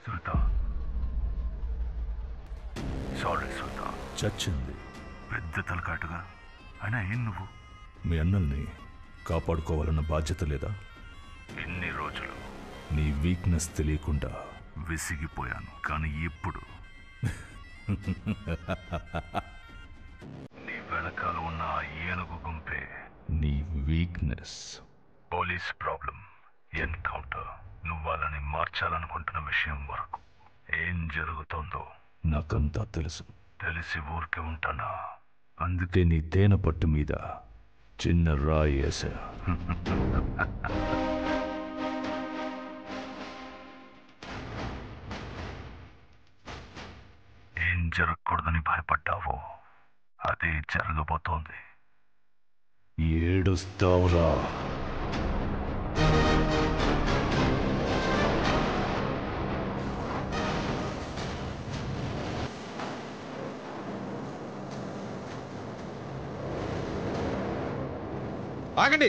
సుల్తాన్ sorry సుల్తాన్. చచ్చింది. పెద్ద తలకాటుగా అయినా ఏం నువ్వు మీ అన్నల్ని కాపాడుకోవాలన్న బాధ్యత లేదా? ఇన్ని రోజులు నీ వీక్నెస్ తెలియకుండా విసిగిపోయాను, కానీ ఇప్పుడు నీ వెనకాల ఉన్న ఆ ఏనుగు గుంపే నీ వీక్నెస్. Police problem, encounter. నువ్వు వాళ్ళని మార్చాలనుకుంటున్న విషయం వరకు ఏం జరుగుతోందో నాకంతా తెలుసు. తెలిసి ఊరికే ఉంటానా? అందుకే నీ తేనె పట్టు మీద చిన్న రాయి వేసా. ఏం జరగకూడదని భయపడ్డావో అదే జరగబోతోంది. ఏడుస్తావురా. ఆగండి,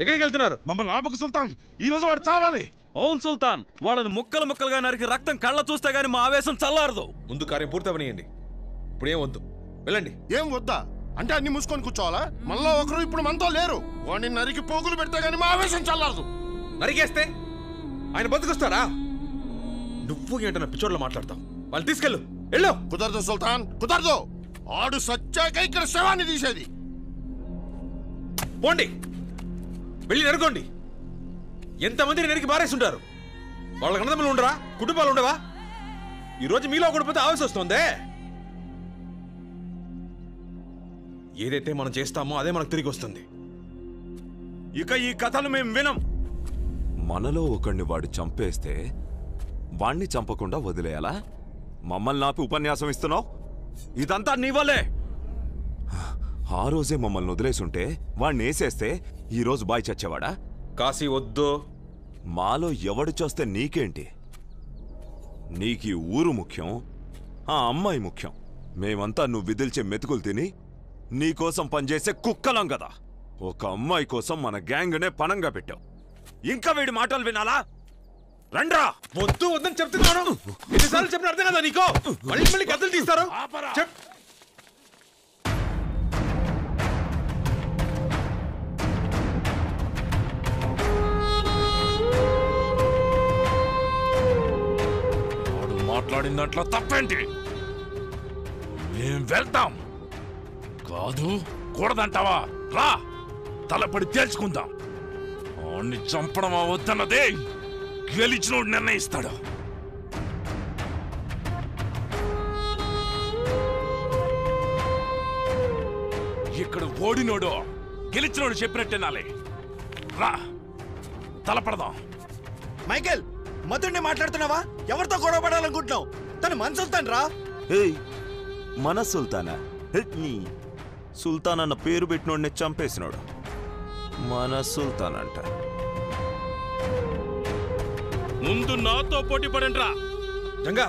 ఎక్కడికి వెళ్తున్నారు? మమ్మల్ని ఆపకు సుల్తాన్, ఈ రోజు వాడు చావాలి. అవును సుల్తాన్, వాళ్ళని ముక్కలు ముక్కలుగా నరికి రక్తం కళ్ళ చూస్తే గానీ మా ఆవేశం చల్లారదు. ముందు కార్యం పూర్తవనియండి, ఇప్పుడేం వద్దు, వెళ్ళండి. ఏం వద్దా అంటే అన్ని మూసుకొని కూర్చోవాలా? మళ్ళా ఒకరు ఇప్పుడు మనతో లేరు. వాడిని నరికి పోగులు పెడితే గానీ మా ఆవేశం చల్లారదు. నరికేస్తే ఆయన బతుకొస్తారా? నువ్వు ఏంటన్న పిచ్చోడ్లో మాట్లాడతావు. వాళ్ళు తీసుకెళ్ళు, వెళ్ళు. కుదరదు సుల్తాన్, కుదరదు. ఆడు సచ్చాక ఇక్కడ శవాన్ని తీసేది. పోండి, వెళ్ళి నరుకోండి. ఎంతమందిని నరికి బారేస్తుంటారు. వాళ్ళకి అన్నదమ్ములు ఉండరా? కుటుంబాలు ఉండవా? ఈరోజు మీలో ఒకటిపోతే ఆవేశం వస్తుందే. ఏదైతే మనం చేస్తామో అదే మనకు తిరిగి వస్తుంది. ఇక ఈ కథను మేము వినం. మనలో ఒకడిని వాడు చంపేస్తే వాణ్ణి చంపకుండా వదిలేయాలా? మమ్మల్ని ఆపి ఉపన్యాసం ఇస్తున్నావు? ఇదంతా నీ వల్లే. ఆ రోజే మమ్మల్ని వదిలేసుంటే వాణ్ణి వేసేస్తే ఈరోజు బాయ్ చచ్చేవాడా? కాశీ వద్దు. మాలో ఎవడు చేస్తే నీకేంటి? నీకీ ఊరు ముఖ్యం, ఆ అమ్మాయి ముఖ్యం. మేమంతా నువ్వు విదిల్చే మెతుకులు తిని నీకోసం పనిచేసే కుక్కలం కదా. ఒక అమ్మాయి కోసం మన గ్యాంగ్నే పణంగా పెట్టావు. ఇంకా వీడి మాటలు వినాలా? రండ్రా. వద్దు వద్దని చెప్తున్నాను. ఎన్నిసార్లు చెప్పిన అర్థం కదా నీకో? మళ్ళీ మళ్ళీ కథలు తీస్తారు. మాట్లాడిందంట్లో తప్పేంటి? మేం వెళ్తాం. కాదు కూడదంటావా? రా, తలపడి తేల్చుకుందాం. వాణ్ణి చంపడం వద్దన్నదే గెలిచినోడు నిర్ణయిస్తాడు. ఇక్కడ ఓడినోడు గెలిచినోడు చెప్పినట్టేనాలే. రా, తలపడదాం. మైకేల్, మధుడిని మాట్లాడుతున్నావా? ఎవరితో గొడవ పడాలనుకుంటున్నావు? తను మన సుల్తాన్ రా. ఏయ్, మన సుల్తానా? నీ సుల్తాన్ అన్న పేరు పెట్టినోడిని చంపేసినోడు మన సుల్తాన్ అంట. ముందు నాతో పోటీ పడండి రా. జంగా,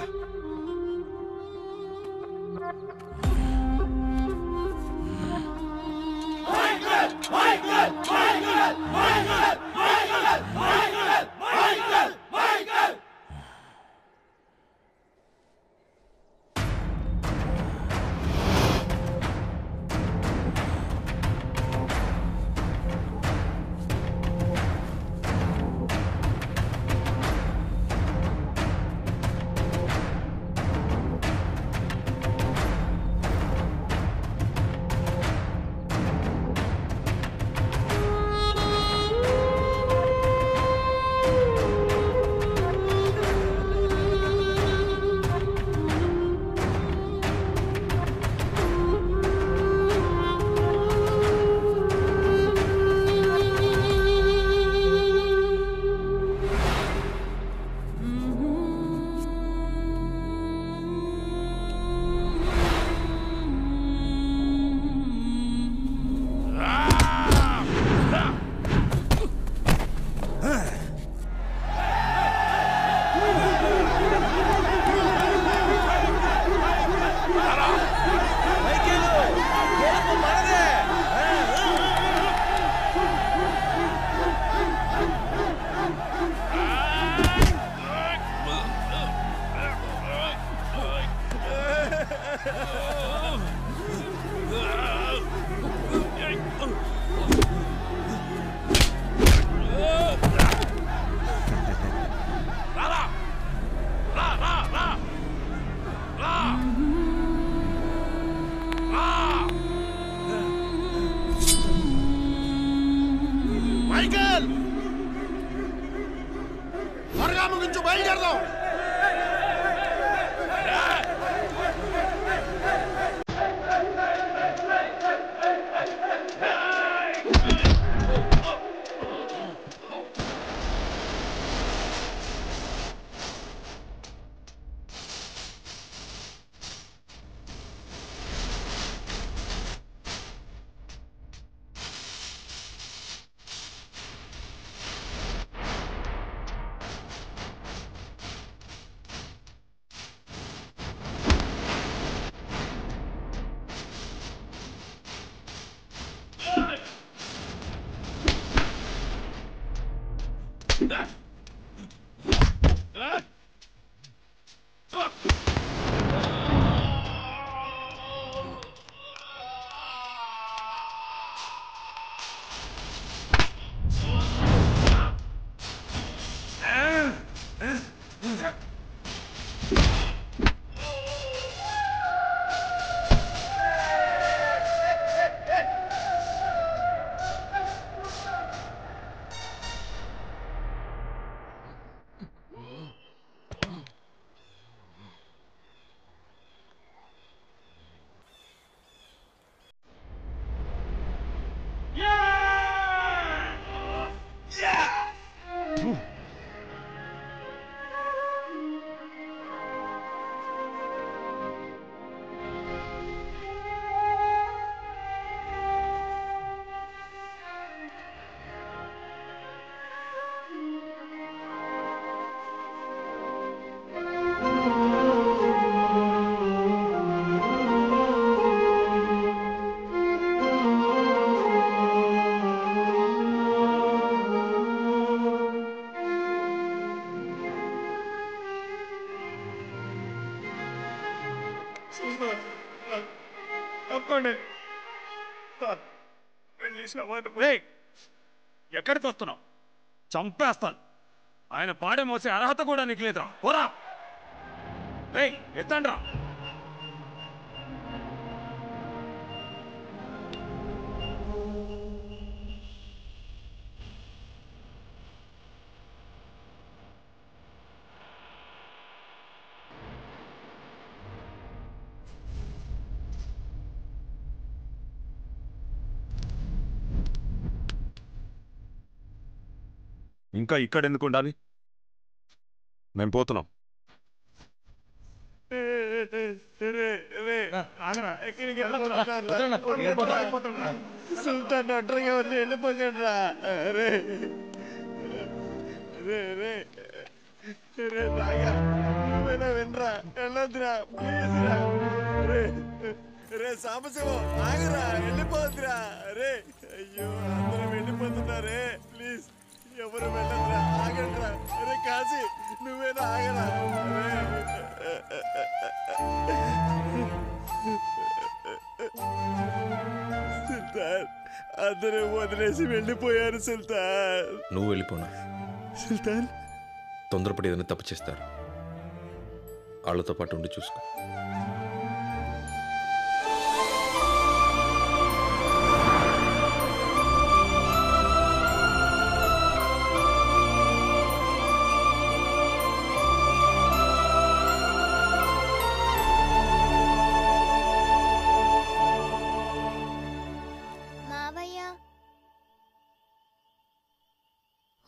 ఎక్కడికి వస్తున్నావు? చంపేస్తాను. ఆయన పాడే మోసే అర్హత కూడా నీకు లేదురా. పోరా, ఎత్తండ్రా. ఇంకా ఇక్కడ ఎందుకు ఉండాలి? మేము పోతున్నాం. సుల్తాన్ ఒంటరిగా ఉంది, వెళ్ళిపోకండి రా. రే రే రే రే బాగా నువ్వేనా వినరా? వెళ్ళొద్దురా ప్లీజ్ రా. రే రే సాంబశివం ఆగరా, వెళ్ళిపోద్దురా. రే అయ్యో అందరం వెళ్ళిపోతున్నారే, ప్లీజ్ ఎవరు వెళ్ళదురా, ఆగండిరా. అరే కాశీ నువ్వేనా ఆగరా. సుల్తాన్ అందరూ వదిలేసి వెళ్ళిపోయారు సుల్తాన్. నువ్వు వెళ్ళిపోనా సుల్తాన్? తొందరపడి ఏదైనా తప్పు చేస్తారు, వాళ్ళతో పాటు ఉండి చూసుకో.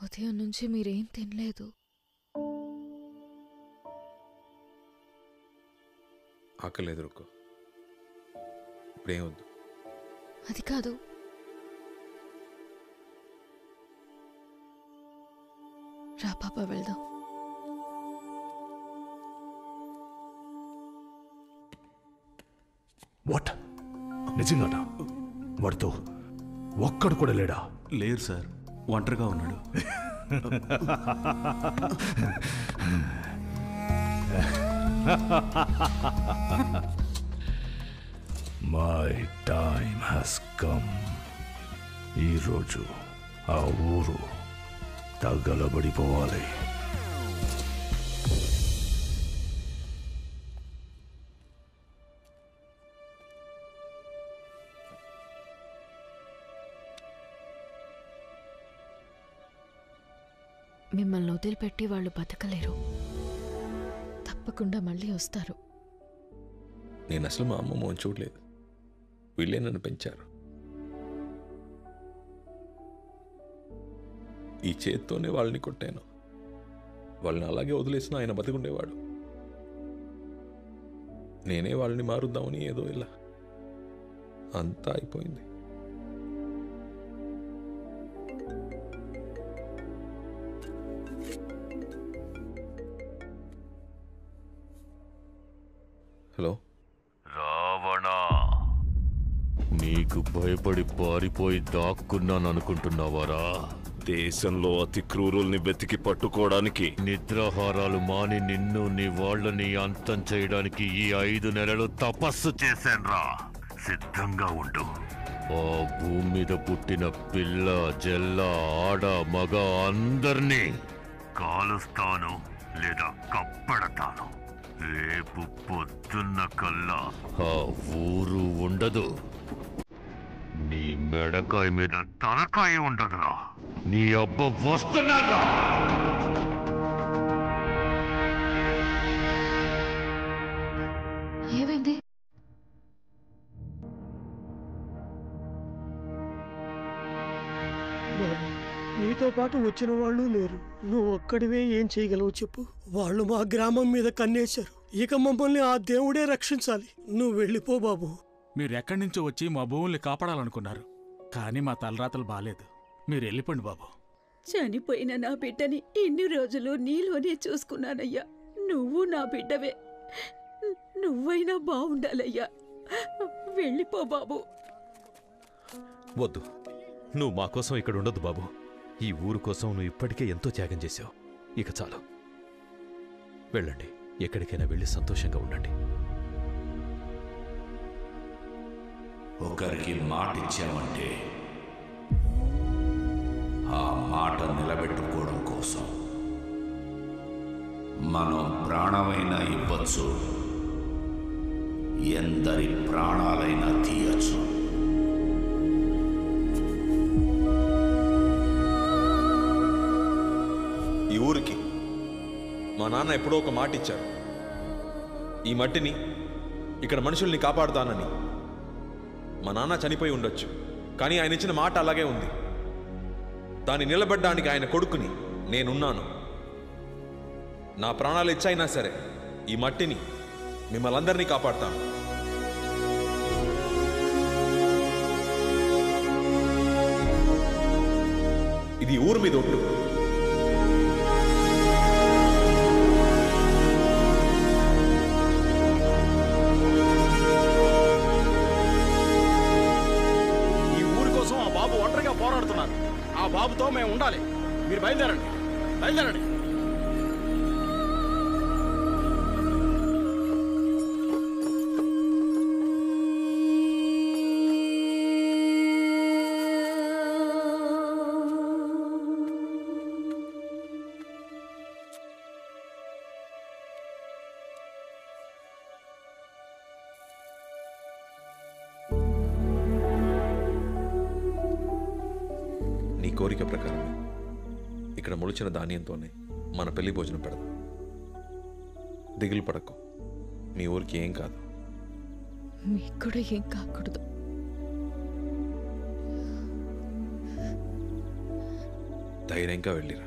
ఉదయం నుంచి మీరేం తినలేదు. ఆకలి ఎదురుకో, ఇప్పుడేం వద్దు. అది కాదు, రా పాప వెళ్దాం. వాట్? నిజంగానా? వాడితో ఒక్కడు కూడా లేడా? లేరు సార్, ఒంటరిగా ఉన్నాడు. My time has come. ఈరోజు ఆ ఊరు తగలబడిపోవాలి. మిమ్మల్ని వదిలిపెట్టి వాళ్ళు బతకలేరు. తప్పకుండా మళ్ళీ వస్తారు. నేను అసలు మా అమ్మ మోహన్ చూడలేదు, వీళ్ళే నన్ను పెంచారు. ఈ చేత్తోనే వాళ్ళని కొట్టాను. వాళ్ళని అలాగే వదిలేసిన ఆయన బతికుండేవాడు. నేనే వాళ్ళని మారుద్దామని ఏదో ఇలా అంతా అయిపోయింది. హలో రావణ, నీకు భయపడి పారిపోయి దాక్కున్నాననుకుంటున్నావారా? దేశంలో అతి క్రూరుల్ని వెతికి పట్టుకోవడానికి నిద్రాహారాలు మాని నిన్ను నీ వాళ్ళని అంతం చేయడానికి ఈ 5 నెలలు తపస్సు చేశాన్రా. సిద్ధంగా ఉండు. ఆ భూమి మీద పుట్టిన పిల్ల జల్ల ఆడ మగ అందర్నీ కాలుస్తాను లేదా కప్పడతాను. రేపు పొద్దున్న కల్లా ఆ ఊరు ఉండదు. నీ మెడకాయ మీద తలకాయ ఉండదురా. నీ అబ్బ వస్తున్నారా? ఏమైంది? నీతో పాటు వచ్చిన వాళ్ళు లేరు. నువ్వు ఒక్కడివే ఏం చేయగలవు చెప్పు. వాళ్ళు మా గ్రామం మీద కన్నేశారు. ఇక మమ్మల్ని ఆ దేవుడే రక్షించాలి. నువ్వు వెళ్ళిపో బాబు. మీరెక్కడి నుంచో వచ్చి మా భూముల్ని కాపాడాలనుకున్నారు, కానీ మా తలరాతలు బాలేదు. మీరు వెళ్ళిపోండి బాబు. చనిపోయిన నా బిడ్డని ఇన్ని రోజులు నీలోనే చూసుకున్నానయ్యా. నువ్వు నా బిడ్డవే. నువ్వైనా బాగుండాలయ్యా. వెళ్ళిపో బాబు. వద్దు, నువ్వు మా కోసం ఇక్కడ ఉండదు బాబు. ఈ ఊరు కోసం నువ్వు ఇప్పటికే ఎంతో త్యాగం చేశావు. ఇక చాలు, వెళ్ళండి. ఎక్కడికైనా వెళ్ళి సంతోషంగా ఉండండి. ఒకరికి మాట ఇచ్చామంటే ఆ మాట నిలబెట్టుకోవడం కోసం మనం ప్రాణమైనా ఇవ్వచ్చు, ఎందరి ప్రాణాలైనా తీయచ్చు. ఈ ఊరికి మా నాన్న ఎప్పుడో ఒక మాట ఇచ్చారు. ఈ మట్టిని, ఇక్కడ మనుషుల్ని కాపాడుతానని. మా నాన్న చనిపోయి ఉండొచ్చు, కానీ ఆయన ఇచ్చిన మాట అలాగే ఉంది. దాన్ని నిలబడ్డానికి ఆయన కొడుకుని నేనున్నాను. నా ప్రాణాలు ఇచ్చైనా సరే ఈ మట్టిని, మిమ్మల్ని అందరినీ కాపాడుతాను. ఇది ఊరు మీద ఒట్టు. ఒంటరిగా పోరాడుతున్నారు. ఆ బాబుతో మేము ఉండాలి. మీరు బయలుదేరండి, బయలుదేరండి. నీ కోరిక ప్రకారం ఇక్కడ మొలిచిన ధాన్యంతోనే మన పెళ్లి భోజనం పెడదాం. దిగులు పడకు, మీ ఊరికి ఏం కాదు. మీకు కూడా ఏం కాకూడదు. ధైర్యంగా వెళ్ళిరా.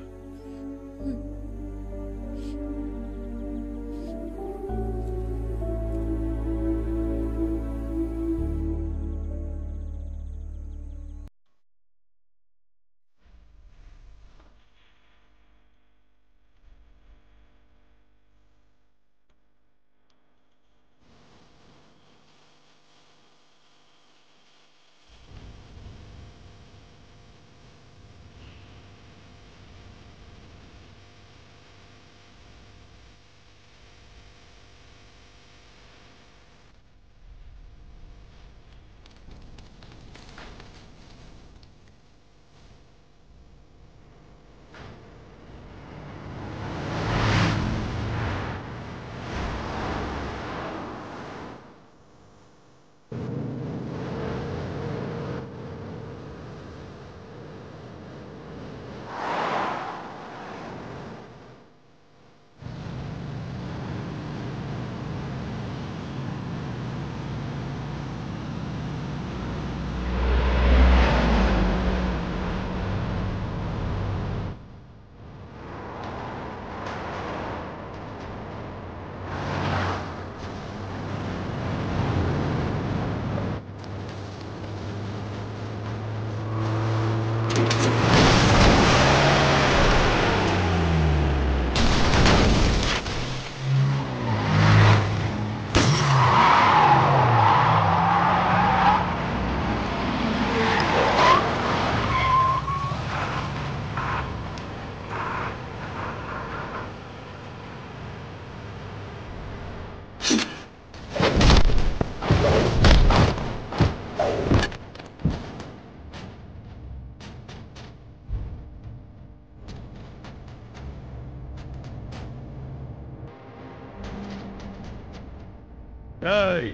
ఏయ్,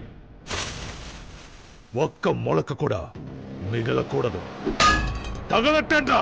ఒక్క మొలక కూడా మిగలకూడదు. తగలట్టండ్రా.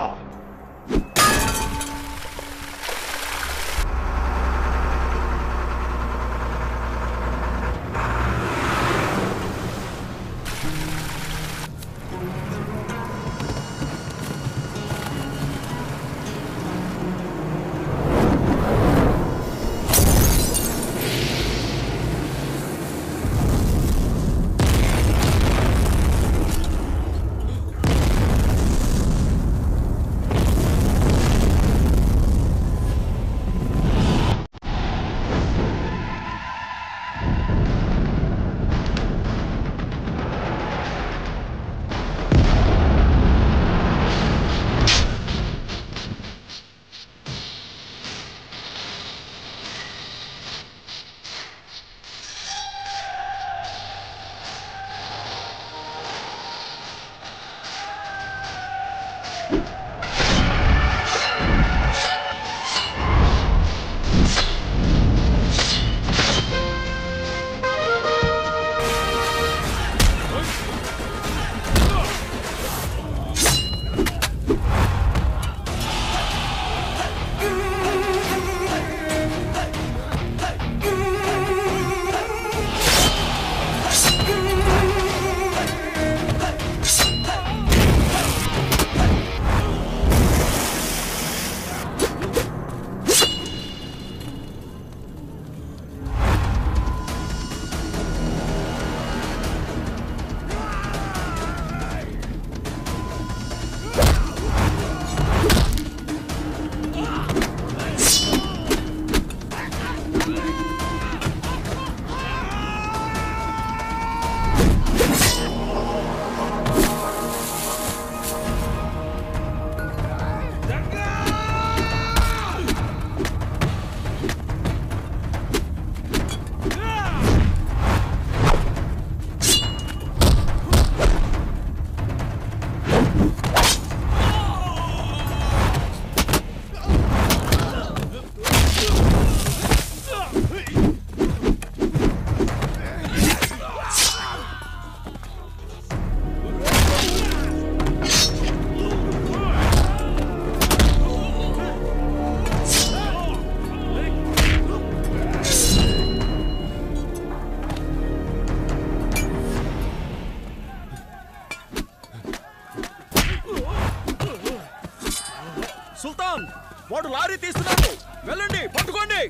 సుల్తాన్, వాడు లారీ తీస్తున్నాడు, వెళ్ళండి పట్టుకోండి.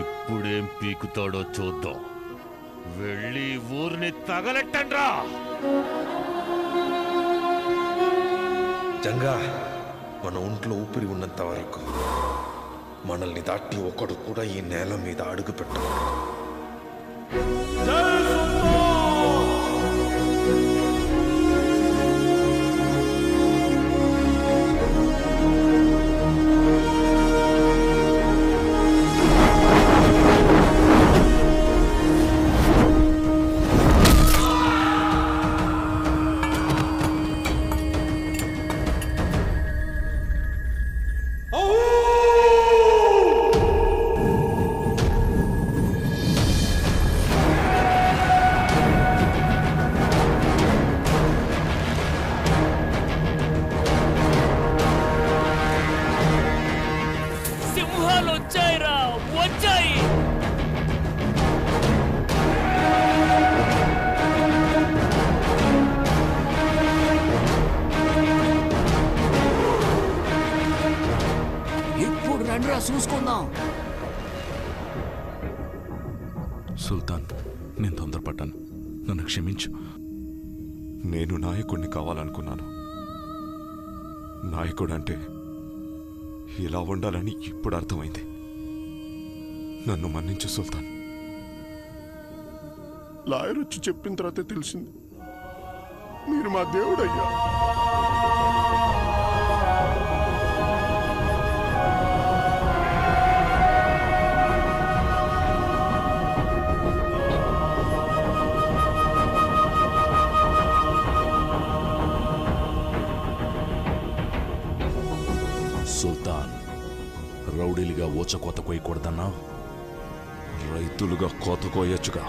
ఇప్పుడేం పీకుతాడో చూద్దాం. వెళ్ళి ఊరిని తగలెట్టండ్రా. జంగా, మన ఒంట్లో ఊపిరి ఉన్నంత వరకు మనల్ని దాటి ఒకడు కూడా ఈ నేల మీద అడుగు పెట్టకూడదు. చూసుకుందాం. సుల్తాన్, నేను తొందరపడ్డాను, నన్ను క్షమించు. నేను నాయకుడిని కావాలనుకున్నాను. నాయకుడు అంటే ఇలా ఉండాలని ఇప్పుడు అర్థమైంది. నన్ను మన్నించు సుల్తాన్. లాయర్ వచ్చి చెప్పిన తర్వాత తెలిసింది మీరు మా దేవుడయ్యా. సుల్తాన్, రౌడీలుగా ఊచకోత కోయకూడదన్నా? రైతులుగా కోత కోయొచ్చుగా.